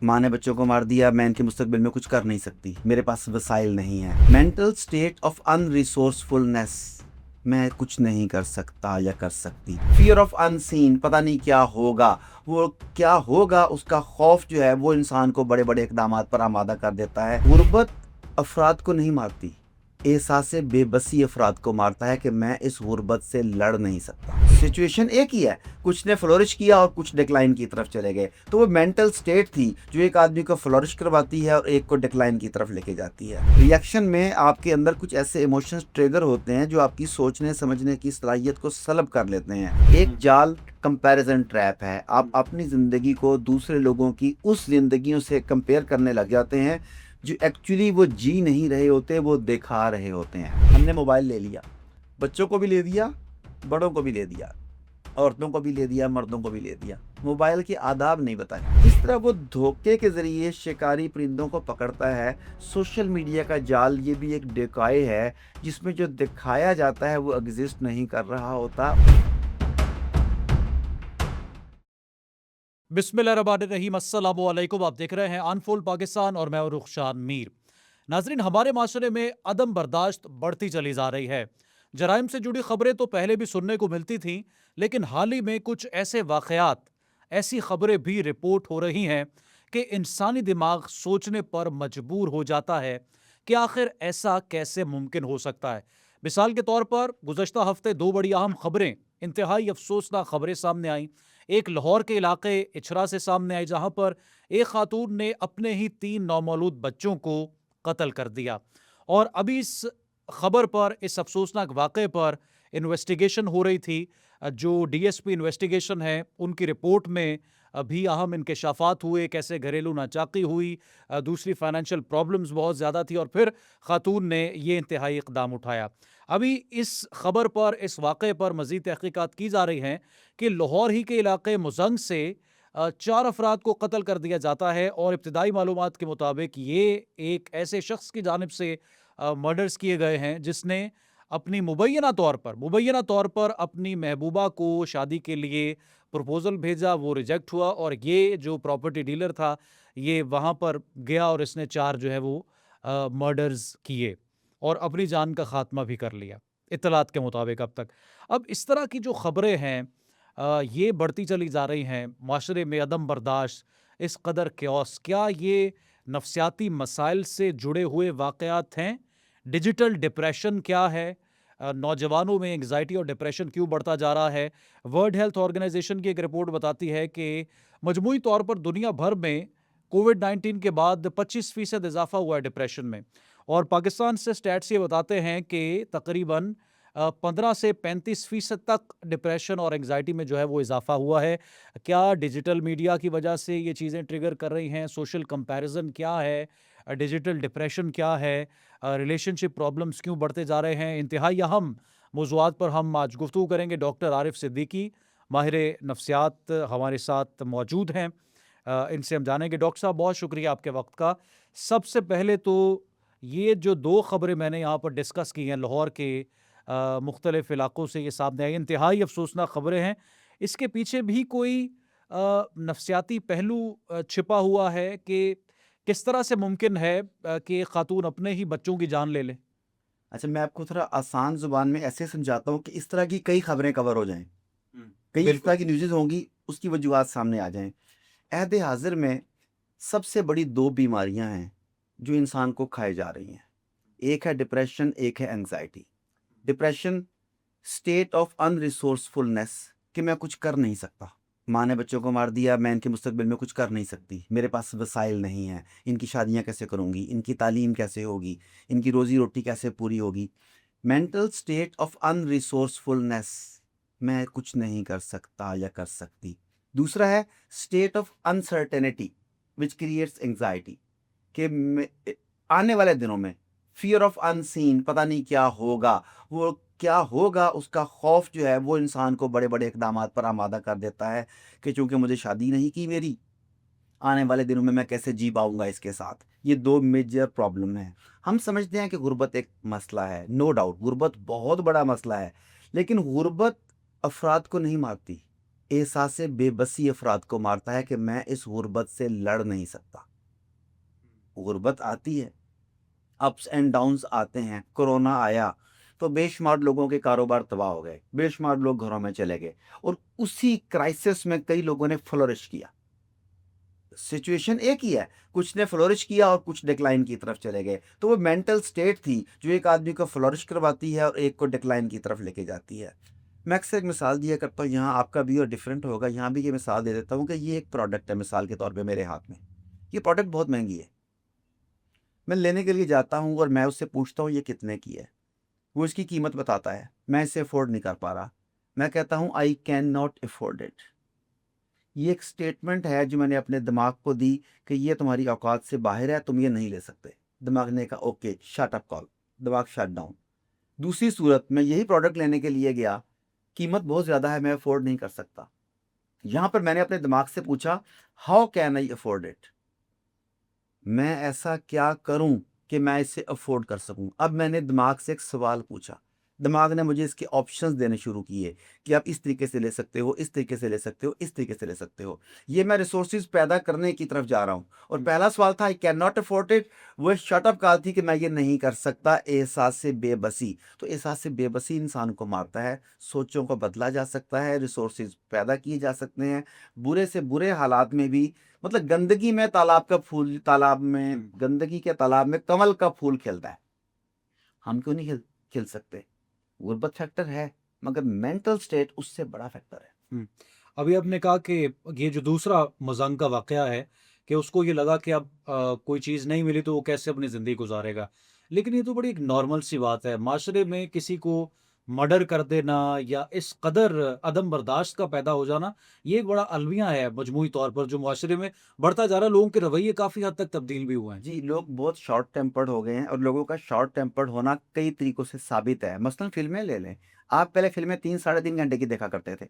माँ ने बच्चों को मार दिया, मैं इनके मुस्तकबिल में कुछ कर नहीं सकती, मेरे पास वसाइल नहीं है। मेंटल स्टेट ऑफ अनरिसोर्सफुलनेस, मैं कुछ नहीं कर सकता या कर सकती। फियर ऑफ अनसीन, पता नहीं क्या होगा, वो क्या होगा उसका खौफ जो है वो इंसान को बड़े बड़े इकदामात पर आमादा कर देता है। गुर्बत अफराद को नहीं मारती, एहसास बेबसी अफराद को मारता है कि मैं इस गुर्बत से लड़ नहीं सकता। सिचुएशन एक ही है, कुछ ने फ्लोरिश किया और कुछ डिक्लाइन की तरफ चले गए, तो वो मेंटल स्टेट थी जो एक आदमी को फ्लोरिश करवाती है और एक को डिक्लाइन की तरफ लेके जाती है। रिएक्शन में आपके अंदर कुछ ऐसे इमोशंस ट्रिगर होते हैं जो आपकी सोचने समझने की सलाहियत को सलब कर लेते हैं। एक जाल कंपैरिजन ट्रैप है, आप अपनी ज़िंदगी को दूसरे लोगों की उस जिंदगियों से कंपेयर करने लग जाते हैं जो एक्चुअली वो जी नहीं रहे होते, वो दिखा रहे होते हैं। हमने मोबाइल ले लिया, बच्चों को भी ले दिया, बड़ों को भी ले दिया, औरतों को भी ले दिया, मर्दों को भी ले दिया। मोबाइल के आदाब नहीं बताए। इस तरह वो धोखे के ज़रिए शिकारी परिंदों को पकड़ता है। सोशल मीडिया का जाल ये भी एक डिकॉय है जिसमें जो दिखाया जाता है वो एग्जिस्ट नहीं कर रहा होता। बिस्मिल्लाहिर्रहमानिर्रहीम, अस्सलामु अलैकुम। आप देख रहे हैं अनफोल्ड पाकिस्तान और मैं हूं रुखशान मीर। नाजरीन, हमारे माशरे में अदम बर्दाश्त बढ़ती चली जा रही है। जराइम से जुड़ी खबरें तो पहले भी सुनने को मिलती थीं, लेकिन हाल ही में कुछ ऐसे वाकयात, ऐसी खबरें भी रिपोर्ट हो रही हैं कि इंसानी दिमाग सोचने पर मजबूर हो जाता है कि आखिर ऐसा कैसे मुमकिन हो सकता है। मिसाल के तौर पर गुज़श्ता हफ्ते दो बड़ी अहम खबरें, इंतहाई अफसोसनाक खबरें सामने आईं। एक लाहौर के इलाके इचरा से सामने आई, जहां पर एक खातून ने अपने ही 3 नौमौलूद बच्चों को कत्ल कर दिया। और अभी इस खबर पर, इस अफसोसनाक वाक़े पर इन्वेस्टिगेशन हो रही थी। जो डीएसपी इन्वेस्टिगेशन है, उनकी रिपोर्ट में अभी अहम इंकशाफात हुए, कैसे घरेलू नाचाकी हुई, दूसरी फाइनेंशियल प्रॉब्लम्स बहुत ज़्यादा थी और फिर खातून ने ये इंतहाई इक़दाम उठाया। अभी इस खबर पर, इस वाक़े पर मज़ीद तहक़ीक़ात की जा रही हैं कि लाहौर ही के इलाके मुज़ंग से 4 अफराद को कत्ल कर दिया जाता है और इब्तिदाई मालूमात के मुताबिक ये एक ऐसे शख्स की जानिब से मर्डर्स किए गए हैं जिसने अपनी मुबैयना तौर पर अपनी महबूबा को शादी के लिए प्रपोज़ल भेजा, वो रिजेक्ट हुआ और ये जो प्रॉपर्टी डीलर था, ये वहाँ पर गया और इसने 4 जो है वो मर्डर्स किए और अपनी जान का ख़ात्मा भी कर लिया, इत्तलात के मुताबिक अब तक। अब इस तरह की जो ख़बरें हैं, ये बढ़ती चली जा रही हैं। माशरे में अदम बर्दाश्त, इस कदर क्योस, क्या ये नफ्सियाती मसाइल से जुड़े हुए वाक़यात हैं? डिजिटल डिप्रेशन क्या है? नौजवानों में एंग्जायटी और डिप्रेशन क्यों बढ़ता जा रहा है? वर्ल्ड हेल्थ ऑर्गेनाइजेशन की एक रिपोर्ट बताती है कि मजमूई तौर पर दुनिया भर में कोविड-19 के बाद 25% इजाफा हुआ है डिप्रेशन में। और पाकिस्तान से स्टैट्स ये बताते हैं कि तकरीबन 15 से 35% तक डिप्रेशन और एंग्जायटी में जो है वो इजाफा हुआ है। क्या डिजिटल मीडिया की वजह से ये चीज़ें ट्रिगर कर रही हैं? सोशल कंपैरिजन क्या है? डिजिटल डिप्रेशन क्या है? रिलेशनशिप प्रॉब्लम्स क्यों बढ़ते जा रहे हैं? इंतहाई अहम मौज़ूआत पर हम आज गुफ्तगू करेंगे। डॉक्टर आरिफ सिद्दीकी, माहिर नफ्सियात, हमारे साथ मौजूद हैं। इनसे हम जानेंगे। डॉक्टर साहब, बहुत शुक्रिया आपके वक्त का। सबसे पहले तो ये जो 2 खबरें मैंने यहाँ पर डिस्कस की हैं, लाहौर के मुख्तलिफ इलाकों से ये सामने आई, इंतहाई अफसोसनाक खबरें हैं। इसके पीछे भी कोई नफ्सियाती पहलू छिपा हुआ है कि किस तरह से मुमकिन है कि एक खातून अपने ही बच्चों की जान ले ले? अच्छा, मैं आपको थोड़ा आसान जुबान में ऐसे समझाता हूँ कि इस तरह की कई खबरें कवर हो जाएं, कई इस तरह बिल्कुल। की न्यूज़ होंगी, उसकी वजूहात सामने आ जाएं। अहद हाजिर में सबसे बड़ी 2 बीमारियां हैं जो इंसान को खाए जा रही हैं। एक है डिप्रेशन, एक है एंग्जायटी। डिप्रेशन, स्टेट ऑफ अनरिसोर्सफुलनेस, कि मैं कुछ कर नहीं सकता। माँ ने बच्चों को मार दिया, मैं इनके मुस्तकबिल में कुछ कर नहीं सकती, मेरे पास वसाइल नहीं है, इनकी शादियाँ कैसे करूँगी, इनकी तालीम कैसे होगी, इनकी रोज़ी रोटी कैसे पूरी होगी। मेंटल स्टेट ऑफ अनरिसोर्सफुलनेस, मैं कुछ नहीं कर सकता या कर सकती। दूसरा है state of uncertainty which creates anxiety, कि आने वाले दिनों में फियर ऑफ अनसीन, पता नहीं क्या होगा, वो क्या होगा उसका खौफ जो है वो इंसान को बड़े बड़े इकदामात पर आमादा कर देता है कि चूंकि मुझे शादी नहीं की मेरी, आने वाले दिनों में मैं कैसे जी पाऊंगा इसके साथ। ये 2 मेजर प्रॉब्लम है। हम समझते हैं कि गुर्बत एक मसला है, नो डाउट गुर्बत बहुत बड़ा मसला है, लेकिन गुर्बत अफराद को नहीं मारती, एहसास बेबसी अफराद को मारता है कि मैं इस गुर्बत से लड़ नहीं सकता। गुर्बत आती है, अप्स एंड डाउन्स आते हैं। कोरोना आया तो बेशुमार लोगों के कारोबार तबाह हो गए, बेशुमार लोग घरों में चले गए और उसी क्राइसिस में कई लोगों ने फ्लोरिश किया। सिचुएशन एक ही है, कुछ ने फ्लोरिश किया और कुछ डिक्लाइन की तरफ चले गए। तो वो मेंटल स्टेट थी जो एक आदमी को फ्लोरिश करवाती है और एक को डिक्लाइन की तरफ लेके जाती है। मैं अक्सर एक मिसाल दिया करता हूँ, यहाँ आपका भी और डिफरेंट होगा, यहाँ भी ये मिसाल दे देता हूँ कि ये एक प्रोडक्ट है मिसाल के तौर पे मेरे हाथ में। ये प्रोडक्ट बहुत महंगी है, मैं लेने के लिए जाता हूँ और मैं उससे पूछता हूँ ये कितने की है। वो इसकी कीमत बताता है, मैं इसे अफोर्ड नहीं कर पा रहा। मैं कहता हूँ I can not afford it. ये एक स्टेटमेंट है जो मैंने अपने दिमाग को दी कि ये तुम्हारी औकात से बाहर है, तुम ये नहीं ले सकते। दिमाग ने कहा ओके शट अप कॉल, दिमाग शट डाउन। दूसरी सूरत मैं यही प्रोडक्ट लेने के लिए गया, कीमत बहुत ज़्यादा है, मैं अफोर्ड नहीं कर सकता। यहाँ पर मैंने अपने दिमाग से पूछा how can I afford it, मैं ऐसा क्या करूं कि मैं इसे अफोर्ड कर सकूं। अब मैंने दिमाग से एक सवाल पूछा, दिमाग ने मुझे इसके ऑप्शंस देने शुरू किए कि आप इस तरीके से ले सकते हो, इस तरीके से ले सकते हो, इस तरीके से ले सकते हो। ये मैं रिसोर्सेज पैदा करने की तरफ जा रहा हूँ। और पहला सवाल था I can not afford it, वो शटअप कहा थी कि मैं ये नहीं कर सकता, एहसास से बेबसी। तो एहसास से बेबसी इंसान को मारता है। सोचों को बदला जा सकता है, रिसोर्सेज पैदा किए जा सकते हैं, बुरे से बुरे हालात में भी। मतलब गंदगी में तालाब का फूल, तालाब में गंदगी के तालाब में कमल का फूल खिलता है, हम क्यों नहीं खिल सकते। गुर्बत फैक्टर है मगर मेंटल स्टेट उससे बड़ा फैक्टर है। हम्म। अभी आपने कहा कि ये जो दूसरा मजांग का वाकया है कि उसको ये लगा कि अब कोई चीज़ नहीं मिली तो वो कैसे अपनी ज़िंदगी गुजारेगा। लेकिन ये तो बड़ी एक नॉर्मल सी बात है माशरे में किसी को मर्डर कर देना या इस कदर अदम बर्दाश्त का पैदा हो जाना। ये एक बड़ा अलमिया है मजमूई तौर पर जो माशरे में बढ़ता जा रहा है। लोगों के रवैये काफ़ी हद तक तब्दील भी हुए हैं। जी, लोग बहुत शॉर्ट टेम्पर्ड हो गए हैं और लोगों का शॉर्ट टेम्पर्ड होना कई तरीकों से साबित है। मसलन फिल्में ले लें, आप पहले फिल्में 3 साढ़े 3 घंटे की देखा करते थे,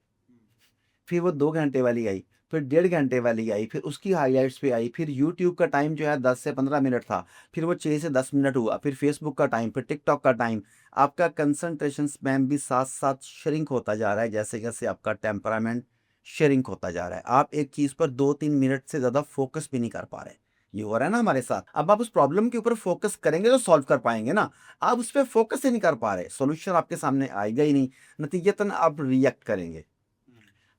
फिर वो 2 घंटे वाली आई, फिर 1.5 घंटे वाली आई, फिर उसकी हाईलाइट्स पे आई, फिर यूट्यूब का टाइम जो है 10 से 15 मिनट था, फिर वो 6 से 10 मिनट हुआ, फिर फेसबुक का टाइम, फिर टिकटॉक का टाइम। आपका कंसंट्रेशन स्पैन भी साथ साथ श्रिंक होता जा रहा है, जैसे जैसे आपका टेम्परामेंट श्रिंक होता जा रहा है। आप एक चीज़ पर 2-3 मिनट से ज़्यादा फोकस भी नहीं कर पा रहे। ये हो रहा है ना हमारे साथ। अब आप उस प्रॉब्लम के ऊपर फोकस करेंगे तो सॉल्व कर पाएंगे ना। आप उस पर फोकस ही नहीं कर पा रहे, सोल्यूशन आपके सामने आएगा ही नहीं, नतीजतन आप रिएक्ट करेंगे।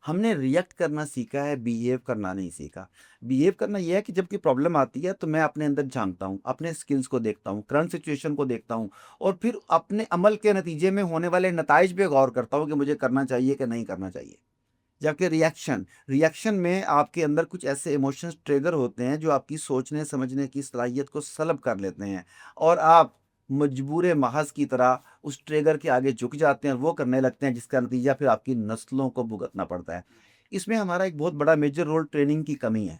हमने रिएक्ट करना सीखा है, बिहेव करना नहीं सीखा। बिहेव करना यह है कि जब कोई प्रॉब्लम आती है तो मैं अपने अंदर झांकता हूँ, अपने स्किल्स को देखता हूँ, करंट सिचुएशन को देखता हूँ और फिर अपने अमल के नतीजे में होने वाले नताइज पे गौर करता हूँ कि मुझे करना चाहिए कि नहीं करना चाहिए। जबकि रिएक्शन में आपके अंदर कुछ ऐसे इमोशंस ट्रिगर होते हैं जो आपकी सोचने समझने की सलाहियत को सलब कर लेते हैं और आप मजबूर महज की तरह उस ट्रिगर के आगे झुक जाते हैं और वो करने लगते हैं, जिसका नतीजा फिर आपकी नस्लों को भुगतना पड़ता है। इसमें हमारा एक बहुत बड़ा मेजर रोल ट्रेनिंग की कमी है।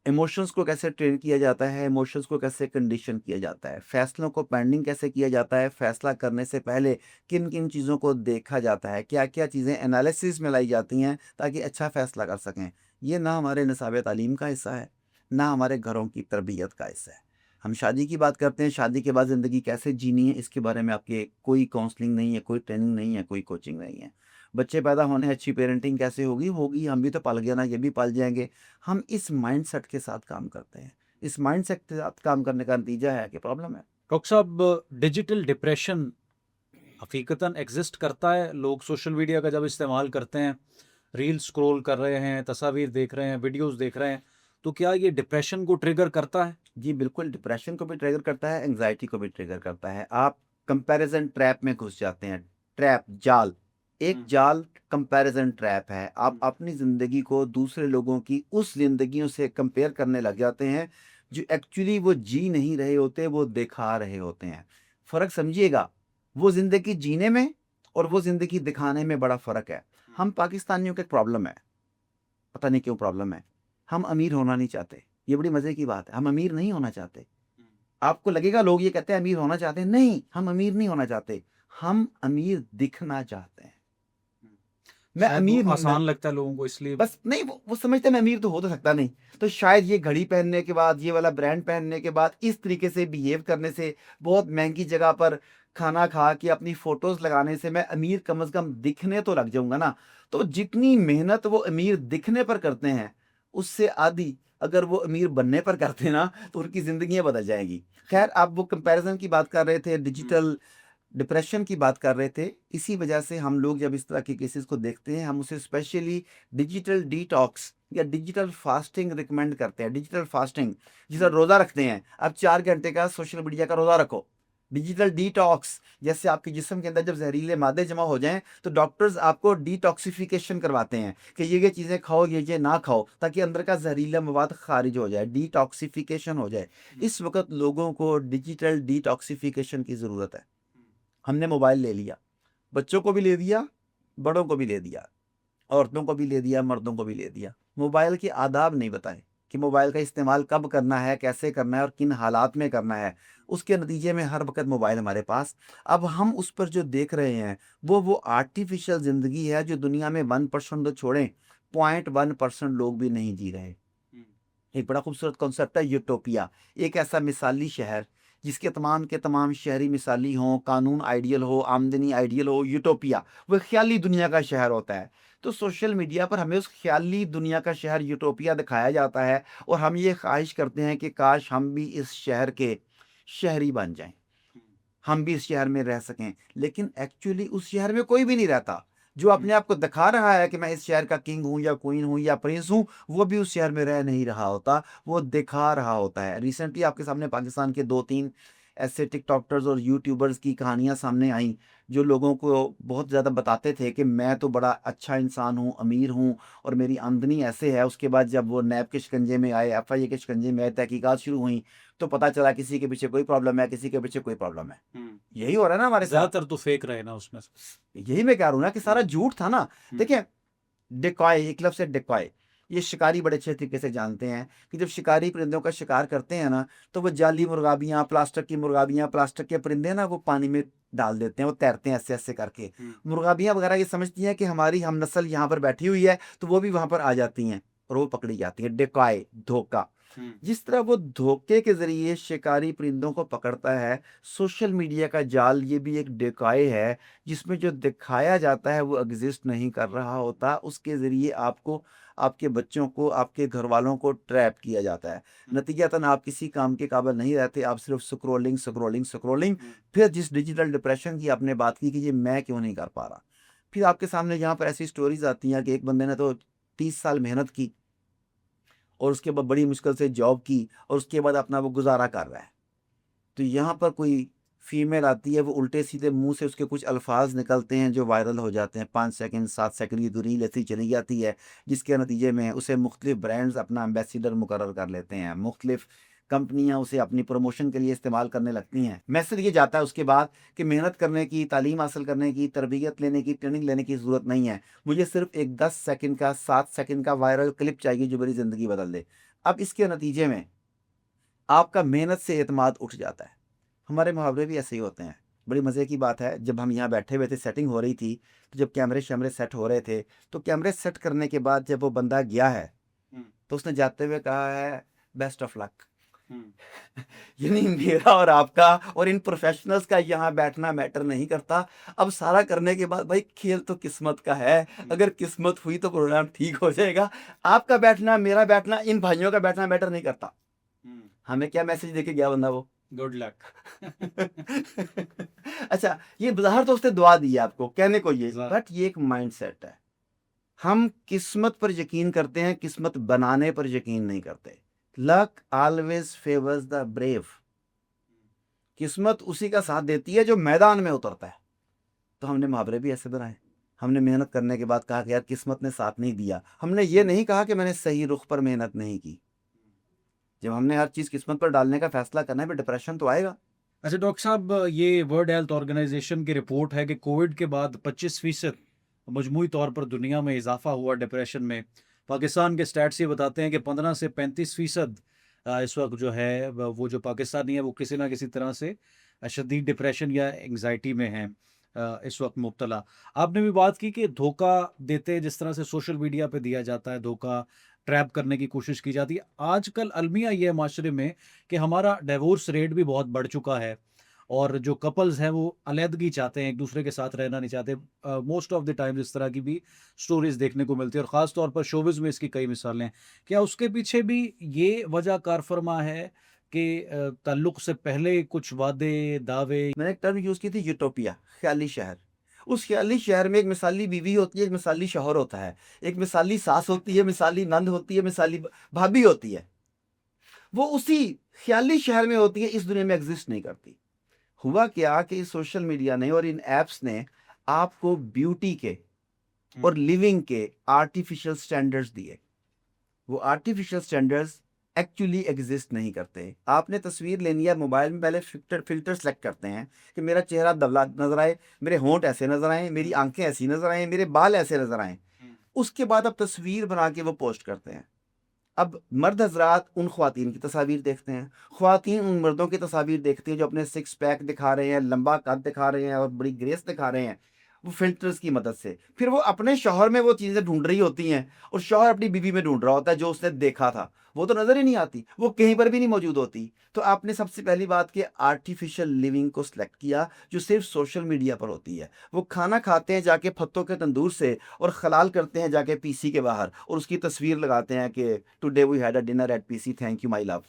इमोशंस को कैसे ट्रेन किया जाता है, इमोशंस को कैसे कंडीशन किया जाता है, फैसलों को पेंडिंग कैसे किया जाता है, फैसला करने से पहले किन किन चीज़ों को देखा जाता है, क्या क्या चीज़ें एनालिसिस में लाई जाती हैं ताकि अच्छा फैसला कर सकें। ये ना हमारे निसाब तालीम का हिस्सा है, ना हमारे घरों की तरबियत का हिस्सा है। हम शादी की बात करते हैं, शादी के बाद ज़िंदगी कैसे जीनी है इसके बारे में आपके कोई काउंसलिंग नहीं है, कोई ट्रेनिंग नहीं है, कोई कोचिंग नहीं है। बच्चे पैदा होने अच्छी पेरेंटिंग कैसे होगी, होगी, हम भी तो पल गए ना, ये भी पल जाएंगे। हम इस माइंडसेट के साथ काम करते हैं, इस माइंडसेट के साथ काम करने का नतीजा है कि प्रॉब्लम है। डॉक्टर साहब डिजिटल डिप्रेशन हकीकतन एग्जिस्ट करता है। लोग सोशल मीडिया का जब इस्तेमाल करते हैं, रील स्क्रॉल कर रहे हैं, तस्वीर देख रहे हैं, वीडियोस देख रहे हैं, तो क्या ये डिप्रेशन को ट्रिगर करता है? जी बिल्कुल, डिप्रेशन को भी ट्रिगर करता है, एंग्जाइटी को भी ट्रिगर करता है। आप कंपैरिजन ट्रैप में घुस जाते हैं। ट्रैप, जाल, एक जाल कंपैरिजन ट्रैप है। आप अपनी ज़िंदगी को दूसरे लोगों की उस ज़िंदगियों से कंपेयर करने लग जाते हैं जो एक्चुअली वो जी नहीं रहे होते, वो दिखा रहे होते हैं। फ़र्क समझिएगा, वो ज़िंदगी जीने में और वो ज़िंदगी दिखाने में बड़ा फ़र्क है। हम पाकिस्तानियों का एक प्रॉब्लम है, पता नहीं क्यों प्रॉब्लम है, हम अमीर होना नहीं चाहते। ये बड़ी मज़े की बात है, हम अमीर नहीं होना चाहते। आपको लगेगा लोग ये कहते हैं अमीर होना चाहते हैं, नहीं, हम अमीर नहीं होना चाहते, हम अमीर दिखना चाहते हैं। मैं शायद वो अमीर नहीं, आसान मैं लगता है लोगों को इसलिए। बस नहीं, वो समझते हैं मैं अमीर तो हो तो सकता नहीं, तो शायद ये घड़ी पहनने के बाद, ये वाला ब्रांड पहनने के बाद, इस तरीके से बिहेव करने से, बहुत महंगी जगह पर खाना खा के अपनी फोटोज लगाने से मैं अमीर कम से कम दिखने तो लग जाऊंगा ना। तो जितनी मेहनत वो अमीर दिखने पर करते हैं, उससे आधी अगर वो अमीर बनने पर करते ना, तो उनकी जिंदगियां बदल जाएंगी। खैर, आप वो कंपैरिजन की बात कर रहे थे, डिजिटल डिप्रेशन की बात कर रहे थे। इसी वजह से हम लोग जब इस तरह के केसेस को देखते हैं, हम उसे स्पेशली डिजिटल डिटॉक्स या डिजिटल फास्टिंग रिकमेंड करते हैं। डिजिटल फास्टिंग, जिसे रोज़ा रखते हैं, अब 4 घंटे का सोशल मीडिया का रोज़ा रखो। डिजिटल डिटॉक्स, जैसे आपके जिस्म के अंदर जब जहरीले मादे जमा हो जाएं, तो डॉक्टर्स आपको डिटॉक्सिफिकेशन करवाते हैं कि ये चीज़ें खाओ, ये ना खाओ, ताकि अंदर का जहरीला मवाद खारिज हो जाए, डिटॉक्सिफिकेशन हो जाए। इस वक्त लोगों को डिजिटल डिटॉक्सिफिकेशन की ज़रूरत है। हमने मोबाइल ले लिया, बच्चों को भी ले दिया, बड़ों को भी ले दिया, औरतों को भी ले दिया, मर्दों को भी ले दिया। मोबाइल के आदाब नहीं बताए कि मोबाइल का इस्तेमाल कब करना है, कैसे करना है और किन हालात में करना है। उसके नतीजे में हर वक्त मोबाइल हमारे पास। अब हम उस पर जो देख रहे हैं, वो आर्टिफिशियल ज़िंदगी है जो दुनिया में 1% तो छोड़ें, 0.1% लोग भी नहीं जी रहे। एक बड़ा खूबसूरत कॉन्सेप्ट है यूटोपिया। एक ऐसा मिसाली शहर जिसके तमाम के तमाम शहरी मिसाली हों, कानून आइडियल हो, आमदनी आइडियल हो। यूटोपिया वो ख्याली दुनिया का शहर होता है। तो सोशल मीडिया पर हमें उस ख्याली दुनिया का शहर यूटोपिया दिखाया जाता है, और हम ये ख्वाहिश करते हैं कि काश हम भी इस शहर के शहरी बन जाएं, हम भी इस शहर में रह सकें। लेकिन एक्चुअली उस शहर में कोई भी नहीं रहता। जो अपने आप को दिखा रहा है कि मैं इस शहर का किंग हूँ या क्वीन हूँ या प्रिंस हूँ, वो भी उस शहर में रह नहीं रहा होता, वो दिखा रहा होता है। रिसेंटली आपके सामने पाकिस्तान के 2-3 ऐसे टिकटॉकर्स और यूट्यूबर्स की कहानियां सामने आई, जो लोगों को बहुत ज़्यादा बताते थे कि मैं तो बड़ा अच्छा इंसान हूँ, अमीर हूँ और मेरी आमदनी ऐसे है। उसके बाद जब वो नैब के शिकंजे में आए, FIA के शिकंजे में आए, तहकीकात शुरू हुई, तो पता चला किसी के पीछे कोई प्रॉब्लम है, किसी के पीछे कोई प्रॉब्लम है। यही हो रहा है ना हमारे साथ। ज्यादातर तो फेक रहे ना उसमें। यही मैं कह रहा हूँ ना कि सारा झूठ था ना। देखिए, डिकॉय, एक लफ्ज़ है डिकॉय। ये शिकारी बड़े अच्छे तरीके से जानते हैं कि जब शिकारी परिंदों का शिकार करते हैं ना, तो वो जाली मुर्गाबियाँ, प्लास्टिक की मुर्गाबियाँ, प्लास्टिक के परिंदे ना वो पानी में डाल देते हैं, वो तैरते हैं ऐसे ऐसे करके। मुर्गाबियाँ वगैरह ये समझती हैं कि हमारी हम नस्ल यहाँ पर बैठी हुई है, तो वो भी वहाँ पर आ जाती हैं और वो पकड़ी जाती है। डिकॉय, धोखा। जिस तरह वो धोखे के जरिए शिकारी परिंदों को पकड़ता है, सोशल मीडिया का जाल ये भी एक डिकॉय है, जिसमें जो दिखाया जाता है वो एग्जिस्ट नहीं कर रहा होता। उसके ज़रिए आपको, आपके बच्चों को, आपके घर वालों को ट्रैप किया जाता है। नतीजतन आप किसी काम के काबिल नहीं रहते, आप सिर्फ स्क्रोलिंग स्क्रोलिंग स्क्रोलिंग। फिर जिस डिजिटल डिप्रेशन की आपने बात की कि ये मैं क्यों नहीं कर पा रहा, फिर आपके सामने यहाँ पर ऐसी स्टोरीज आती हैं कि एक बंदे ने तो 30 साल मेहनत की और उसके बाद बड़ी मुश्किल से जॉब की और उसके बाद अपना वो गुजारा कर रहा है। तो यहाँ पर कोई फीमेल आती है, वो उल्टे सीधे मुंह से उसके कुछ अल्फाज निकलते हैं जो वायरल हो जाते हैं। 5 सेकंड 7 सेकंड की दूरी लेती चली जाती है, जिसके नतीजे में उसे मुख्तलिफ ब्रांड्स अपना एम्बेसडर मुकर्रर कर लेते हैं। मुख्तलिफ कंपनियां उसे अपनी प्रमोशन के लिए इस्तेमाल करने लगती हैं। मैसेज ये जाता है उसके बाद कि मेहनत करने की, तालीम हासिल करने की, तरबियत लेने की, ट्रेनिंग लेने की ज़रूरत नहीं है। मुझे सिर्फ एक 10 सेकंड का, 7 सेकंड का वायरल क्लिप चाहिए जो मेरी ज़िंदगी बदल दे। अब इसके नतीजे में आपका मेहनत से एतमाद उठ जाता है। हमारे मुहावरे भी ऐसे ही होते हैं। बड़ी मज़े की बात है, जब हम यहाँ बैठे हुए थे, सेटिंग हो रही थी, तो जब कैमरे शैमरे सेट हो रहे थे, तो कैमरे सेट करने के बाद जब वो बंदा गया है, तो उसने जाते हुए कहा है बेस्ट ऑफ लक। यानी मेरा और आपका और इन प्रोफेशनल्स का यहाँ बैठना मैटर नहीं करता। अब सारा करने के बाद भाई खेल तो किस्मत का है, अगर किस्मत हुई तो प्रोग्राम ठीक हो जाएगा। आपका बैठना, मेरा बैठना, इन भाइयों का बैठना मैटर नहीं करता। हमें क्या मैसेज देके गया बंदा वो? Good luck. अच्छा, ये बाहर तो उसने दुआ दी है आपको कहने को ये, ज़रा- बट ये एक माइंडसेट है। हम किस्मत पर यकीन करते हैं, किस्मत बनाने पर यकीन नहीं करते। Luck always favours the brave. किस्मत उसी का साथ देती है जो मैदान में उतरता है। तो हमने मुहावरे भी ऐसे बनाए। हमने मेहनत करने के बाद कहा कि यार किस्मत ने साथ नहीं दिया। हमने ये नहीं कहा कि मैंने सही रुख पर मेहनत नहीं की। जब हमने हर चीज़ किस्मत पर डालने का फैसला करना है, फिर डिप्रेशन तो आएगा। अच्छा डॉक्टर साहब, ये वर्ल्ड हेल्थ ऑर्गेनाइजेशन की रिपोर्ट है कि कोविड के बाद 25% मजमूई तौर पर दुनिया में इजाफा हुआ डिप्रेशन में। पाकिस्तान के स्टैट्स ये बताते हैं कि 15 से 35% इस वक्त जो है वो जो पाकिस्तानी है वो किसी ना किसी तरह से शदीद डिप्रेशन या एंग्जाइटी में है इस वक्त मुब्तला। आपने भी बात की कि धोखा देते जिस तरह से सोशल मीडिया पे दिया जाता है, धोखा ट्रैप करने की कोशिश की जाती है। आजकल अलमिया ये है माशरे में कि हमारा डिवोर्स रेट भी बहुत बढ़ चुका है और जो कपल्स हैं वो अलहदगी चाहते हैं, एक दूसरे के साथ रहना नहीं चाहते। मोस्ट ऑफ द टाइम्स इस तरह की भी स्टोरीज देखने को मिलती है और ख़ास तौर पर शोबिज़ में इसकी कई मिसालें हैं। क्या उसके पीछे भी ये वजह कार फरमा है कि ताल्लुक से पहले कुछ वादे, दावे? मैंने एक टर्म यूज़ की थी यूटोपिया, ख़याली शहर। उस ख़याली शहर में एक मिसाली बीवी होती है, एक मिसाली शौहर होता है, एक मिसाली सास होती है, मिसाली नंद होती है, मिसाली भाभी होती है। वो उसी ख़याली शहर में होती है, इस दुनिया में एग्ज़िस्ट नहीं करती। हुआ क्या कि इस सोशल मीडिया ने और इन ऐप्स ने आपको ब्यूटी के और लिविंग के आर्टिफ़िशियल स्टैंडर्ड्स दिए। वो आर्टिफ़िशियल स्टैंडर्ड्स एक्चुअली एग्ज़िस्ट नहीं करते। आपने तस्वीर लेनी है, मोबाइल में पहले फ़िल्टर सेलेक्ट करते हैं कि मेरा चेहरा दबला नज़र आए, मेरे होंठ ऐसे नज़र आएँ, मेरी आँखें ऐसी नज़र आएँ, मेरे बाल ऐसे नज़र आएँ। उसके बाद आप तस्वीर बना के वो पोस्ट करते हैं। अब मर्द हज़रात उन ख़वातीन की तस्वीर देखते हैं, ख़वातीन उन मर्दों की तस्वीर देखती हैं जो अपने सिक्स पैक दिखा रहे हैं, लंबा कद दिखा रहे हैं और बड़ी ग्रेस दिखा रहे हैं, वो फ़िल्टर्स की मदद से। फिर वो अपने शौहर में वो चीज़ें ढूँढ रही होती हैं और शौहर अपनी बीवी में ढूँढ रहा होता है जो उसने देखा था। वो तो नज़र ही नहीं आती, वो कहीं पर भी नहीं मौजूद होती। तो आपने सबसे पहली बात कि आर्टिफ़िशियल लिविंग को सिलेक्ट किया जो सिर्फ़ सोशल मीडिया पर होती है। वो खाना खाते हैं जाके फत्तों के तंदूर से और खलाल करते हैं जाके पीसी के बाहर और उसकी तस्वीर लगाते हैं कि today we had a dinner at PC, thank you my love.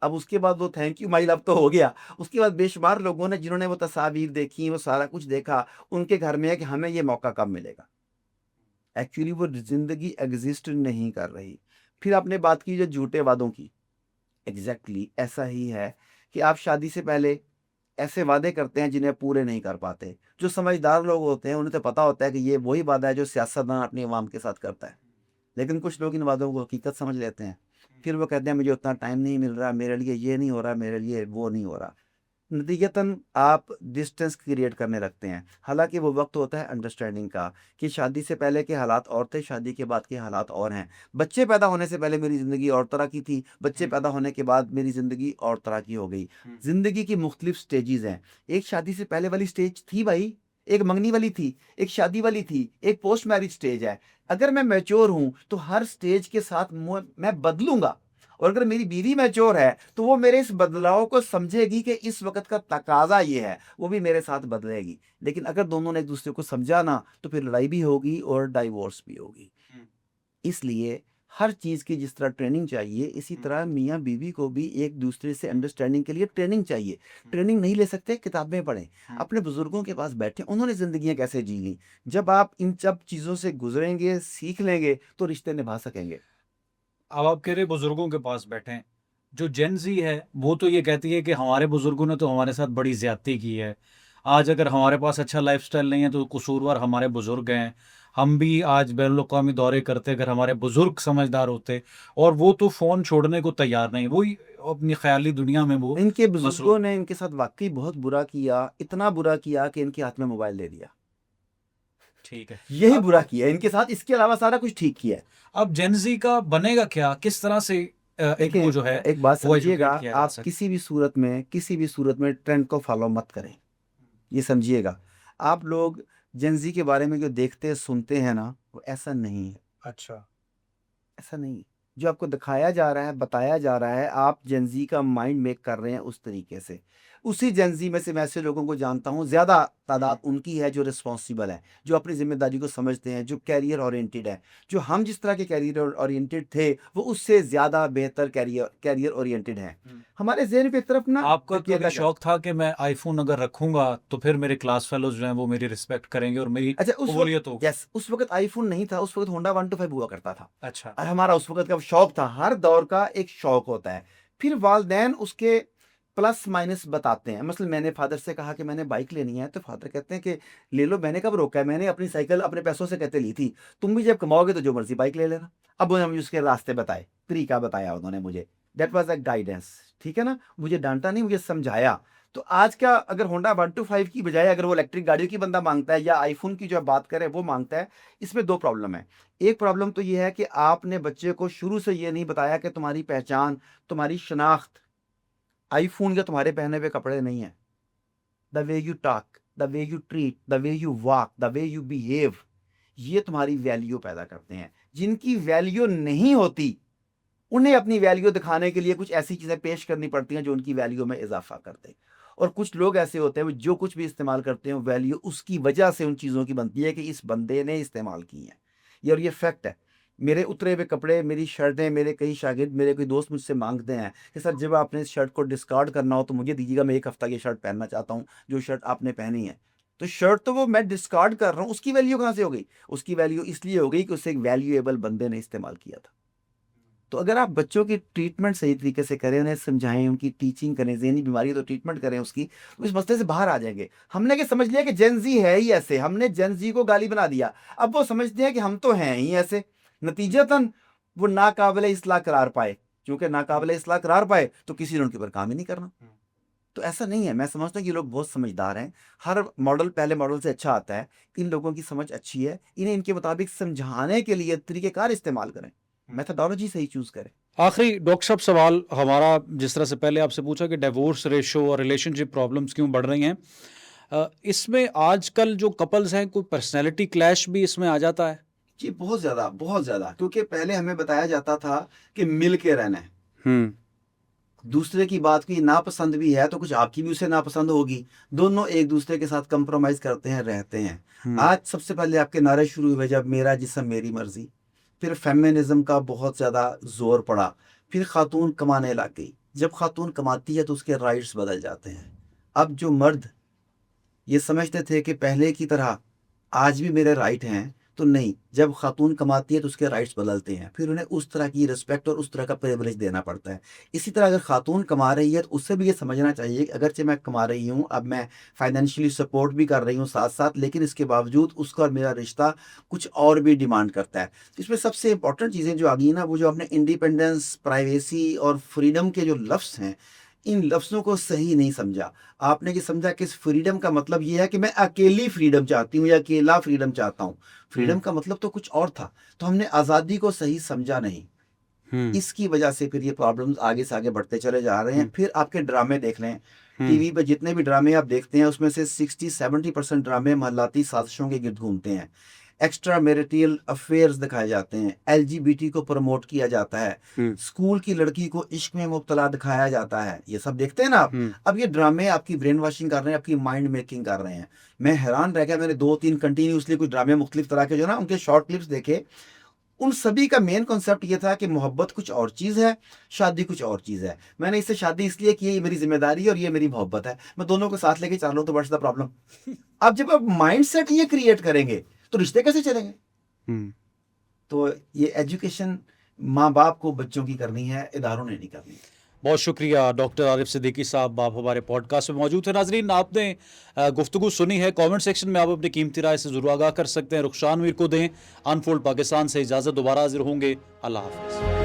अब उसके बाद वो थैंक यू माय लव तो हो गया, उसके बाद बेशुमार लोगों ने जिन्होंने वो तस्वीर देखी, वो सारा कुछ देखा, उनके घर में है कि हमें ये मौका कब मिलेगा। एक्चुअली वो ज़िंदगी एग्ज़िस्ट नहीं कर रही। फिर आपने बात की जो झूठे वादों की, एग्ज़ैक्टली ऐसा ही है कि आप शादी से पहले ऐसे वादे करते हैं जिन्हें पूरे नहीं कर पाते। जो समझदार लोग होते हैं उन्हें तो पता होता है कि ये वही वादा है जो सियासतदान अपनी अवाम के साथ करता है। लेकिन कुछ लोग इन वादों को हकीकत समझ लेते हैं। फिर वो कहते हैं मुझे उतना टाइम नहीं मिल रहा, मेरे लिए ये नहीं हो रहा, मेरे लिए वो नहीं हो रहा। नतीजतन आप डिस्टेंस क्रिएट करने लगते हैं। हालाँकि वो वक़्त होता है अंडरस्टैंडिंग का कि शादी से पहले के हालात और थे, शादी के बाद के हालात और हैं। बच्चे पैदा होने से पहले मेरी ज़िंदगी और तरह की थी, बच्चे पैदा होने के बाद मेरी ज़िंदगी और तरह की हो गई। ज़िंदगी की मुख्तलिफ़ स्टेजेज़ हैं। एक शादी से पहले वाली स्टेज थी भाई, एक मंगनी वाली थी, एक शादी वाली थी, एक पोस्ट मैरिज स्टेज है। अगर मैं मैच्योर हूँ, तो हर स्टेज के साथ मैं बदलूँगा। और अगर मेरी बीवी मैच्योर है तो वो मेरे इस बदलाव को समझेगी कि इस वक्त का तकाजा ये है, वो भी मेरे साथ बदलेगी। लेकिन अगर दोनों ने एक दूसरे को समझा ना तो फिर लड़ाई भी होगी और डाइवोर्स भी होगी। इसलिए हर चीज़ की जिस तरह ट्रेनिंग चाहिए, इसी तरह मियाँ बीवी को भी एक दूसरे से अंडरस्टैंडिंग के लिए ट्रेनिंग चाहिए। ट्रेनिंग नहीं ले सकते, किताबें पढ़ें, अपने बुजुर्गों के पास बैठें, उन्होंने ज़िंदगियाँ कैसे जी ली। जब आप इन सब चीज़ों से गुजरेंगे, सीख लेंगे तो रिश्ते निभा सकेंगे। अब आप कह रहे बुजुर्गों के पास बैठें। जो जेन ज़ी है, वो तो ये कहती है कि हमारे बुजुर्गों ने तो हमारे साथ बड़ी ज़्यादती की है। आज अगर हमारे पास अच्छा लाइफ़स्टाइल नहीं है तो कसूरवार हमारे बुजुर्ग हैं। हम भी आज बैनुल-अक़वामी दौरे करते अगर हमारे बुजुर्ग समझदार होते, और वो तो फ़ोन छोड़ने को तैयार नहीं। वही अपनी ख़याली दुनिया में वो इनके मसरूफ़। बुजुर्गों ने इनके साथ वाक़ई बहुत बुरा किया, इतना बुरा किया कि इनके हाथ में मोबाइल दे दिया। ठीक है। यही अब बुरा किया है इनके साथ, इसके अलावा सारा कुछ ठीक किया है। अब जेन ज़ी का बनेगा क्या? किस तरह से देखें, इनको जो है एक बात वो समझिएगा, एजुकेट किया जा आप सकता किसी भी सूरत में ट्रेंड को फ़ॉलो मत करें। ये समझिएगा, आप लोग जेन ज़ी के बारे में जो देखते, सुनते हैं ना, वो ऐसा नहीं है। है? अच्छा। ऐसा नहीं है। जो आपको दिखाया जा रहा है, बताया जा रहा है, आप जेन ज़ी का माइंड मेक कर रहे हैं उस तरीके से। उसी जेन ज़ी में से मैं ऐसे लोगों को जानता हूँ, ज़्यादा तादाद उनकी है जो रिस्पॉन्सिबल है, जो अपनी ज़िम्मेदारी को समझते हैं, जो कैरियर ओरिएंटेड है। जो हम जिस तरह के कैरियर ओरिएंटेड थे, वो उससे ज़्यादा बेहतर कैरियर ओरिएंटेड हैं। हमारे ज़हन पे एक तरफ ना आपका तकिया कभी लगा। शौक था कि मैं आईफ़ोन अगर रखूँगा तो फिर मेरे क्लास फेलोज़ जो हैं वो मेरी रिस्पेक्ट करेंगे और मेरी अच्छा, कबूलियत होगी? उस वक़्त आईफ़ोन नहीं था, उस वक़्त होंडा 125 हुआ करता था। अच्छा। और हमारा उस वक़्त का शौक था, हर दौर का एक शौक होता है। फिर वालिदैन उसके प्लस माइनस बताते हैं। मसलन मैंने फ़ादर से कहा कि मैंने बाइक लेनी है, तो फ़ादर कहते हैं कि ले लो, मैंने कब रोका है? मैंने अपनी साइकिल अपने पैसों से कहते ली थी। तुम भी जब कमाओगे तो जो मर्ज़ी बाइक ले लेना। अब उन्होंने मुझे उसके रास्ते बताए, तरीका बताया उन्होंने मुझे। दैट वाज़ अ गाइडेंस, ठीक है ना? मुझे डाँटा नहीं, मुझे समझाया। तो आज का अगर होंडा 125 की बजाय अगर वो इलेक्ट्रिक गाड़ियों की बंदा माँगता है या आईफ़ोन की जो बात करें वो माँगता है, इसमें 2 प्रॉब्लम है। एक प्रॉब्लम तो ये है कि आपने बच्चे को शुरू से ये नहीं बताया कि तुम्हारी पहचान, तुम्हारी शनाख्त आईफ़ोन या तुम्हारे पहने हुए कपड़े नहीं है। The way you talk, the way you treat, the way you walk, the way you behave, ये तुम्हारी वैल्यू पैदा करते हैं। जिनकी वैल्यू नहीं होती, उन्हें अपनी वैल्यू दिखाने के लिए कुछ ऐसी चीज़ें पेश करनी पड़ती हैं जो उनकी वैल्यू में इज़ाफ़ा कर दें। और कुछ लोग ऐसे होते हैं वो जो कुछ भी इस्तेमाल करते हैं वैल्यू उसकी वजह से उन चीज़ों की बनती है कि इस बंदे ने इस्तेमाल की है। और ये फैक्ट है। मेरे उतरे हुए कपड़े, मेरी शर्टें, मेरे कई शागिर्द, मेरे कोई दोस्त मुझसे मांगते हैं कि सर जब आपने इस शर्ट को डिस्कार्ड करना हो तो मुझे दीजिएगा, मैं 1 हफ्ता ये शर्ट पहनना चाहता हूँ जो शर्ट आपने पहनी है। तो शर्ट तो वो मैं डिस्कार्ड कर रहा हूँ, उसकी वैल्यू कहाँ से हो गई? उसकी वैल्यू इसलिए हो गई कि उसे एक वैल्यूएबल बंदे ने इस्तेमाल किया था। तो अगर आप बच्चों की ट्रीटमेंट सही तरीके से करें, उन्हें समझाएं, उनकी टीचिंग करें, ज़हनी बीमारी है तो ट्रीटमेंट करें उसकी, तो इस मसले से बाहर आ जाएंगे। हमने क्या समझ लिया कि जेन ज़ी है ही ऐसे, हमने जेन ज़ी को गाली बना दिया। अब वो समझते हैं कि हम तो हैं ही ऐसे, नतीजतन वो नाकाबिले इस्लाह करार पाए। चूंकि नाकाबिले इस्लाह करार पाए तो किसी ने उनके ऊपर काम ही नहीं करना। तो ऐसा नहीं है। मैं समझता हूँ कि ये लोग बहुत समझदार हैं। हर मॉडल पहले मॉडल से अच्छा आता है। इन लोगों की समझ अच्छी है। इन्हें इनके मुताबिक समझाने के लिए तरीक़ेकार इस्तेमाल करें, मेथडोलॉजी सही चूज़ करें। आखिरी डॉक्टर साहब सवाल हमारा, जिस तरह से पहले आपसे पूछा कि डिवोर्स रेशो और रिलेशनशिप प्रॉब्लम्स क्यों बढ़ रही हैं, इसमें आजकल जो कपल्स हैं कोई पर्सनैलिटी क्लैश भी इसमें आ जाता है? जी, बहुत ज़्यादा, बहुत ज़्यादा। क्योंकि पहले हमें बताया जाता था कि मिल के रहना है। दूसरे की बात की नापसंद भी है तो कुछ आपकी भी उसे नापसंद होगी। दोनों एक दूसरे के साथ कंप्रोमाइज़ करते हैं, रहते हैं। आज सबसे पहले आपके नारे शुरू हुए जब मेरा जिस्म मेरी मर्ज़ी, फिर फेमिनिज़्म का बहुत ज़्यादा ज़ोर पड़ा, फिर ख़ातून कमाने लग गई। जब ख़ातून कमाती है तो उसके राइट्स बदल जाते हैं। अब जो मर्द ये समझते थे कि पहले की तरह आज भी मेरे राइट हैं, तो नहीं, जब ख़ातून कमाती है तो उसके राइट्स बदलते हैं। फिर उन्हें उस तरह की रिस्पेक्ट और उस तरह का प्रिविलेज देना पड़ता है। इसी तरह अगर ख़ातून कमा रही है तो उससे भी ये समझना चाहिए कि अगरचे मैं कमा रही हूँ, अब मैं फाइनेंशियली सपोर्ट भी कर रही हूँ साथ-साथ, लेकिन इसके बावजूद उसका और मेरा रिश्ता कुछ और भी डिमांड करता है। इसमें सबसे इम्पोर्टेंट चीज़ें जो आ गई ना, वो जो आपने इंडिपेंडेंस, प्राइवेसी और फ्रीडम के जो लफ्ज़ हैं, इन लफ्ज़ों को सही नहीं समझा। आपने ये समझा कि इस फ्रीडम का मतलब ये है कि मैं अकेली फ्रीडम चाहती हूँ या अकेला फ्रीडम चाहता हूँ। फ्रीडम का मतलब तो कुछ और था। तो हमने आज़ादी को सही समझा नहीं। इसकी वजह से फिर ये प्रॉब्लम्स आगे से आगे बढ़ते चले जा रहे हैं। फिर आपके ड्रामे देख लें, टीवी पे जितने भी ड्रामे आप देखते हैं उसमें से 60-70% ड्रामे महल्लाती साजिशों के गिर्द घूमते हैं। एक्स्ट्रा मैरिटल अफेयर्स दिखाए जाते हैं, एलजीबीटी को प्रमोट किया जाता है, स्कूल की लड़की को इश्क में मुब्तला दिखाया जाता है। ये सब देखते हैं ना आप। अब ये ड्रामे आपकी ब्रेन वॉशिंग कर रहे हैं, आपकी माइंड मेकिंग कर रहे हैं। मैं हैरान रह गया, मैंने 2-3 कंटिन्यूसली कुछ ड्रामे मुख्तलिफ तरह के जो ना उनके शॉर्ट क्लिप्स देखे। उन सभी का मेन कॉन्सेप्ट ये था कि मोहब्बत कुछ और चीज़ है, शादी कुछ और चीज़ है। मैंने इससे शादी इसलिए की है, ये मेरी जिम्मेदारी है और ये मेरी मोहब्बत है। मैं दोनों को साथ लेके चल रहा हूँ, तो व्हाट्स द प्रॉब्लम? अब जब आप माइंड सेट ये क्रिएट करेंगे तो रिश्ते कैसे चलेंगे? तो ये एजुकेशन माँ बाप को बच्चों की करनी है, इदारों ने नहीं करनी। बहुत शुक्रिया डॉक्टर आरिफ सिद्दीकी साहब, आप हमारे पॉडकास्ट में मौजूद थे। नाजरीन, आपने गुफ्तगू सुनी है। कमेंट सेक्शन में आप अपनी कीमती राय से ज़रूर आगाह कर सकते हैं। रुखसान मीर को दें। अनफोल्ड पाकिस्तान से इजाज़त, दोबारा हाजिर होंगे। अल्लाह हाफ़िज़।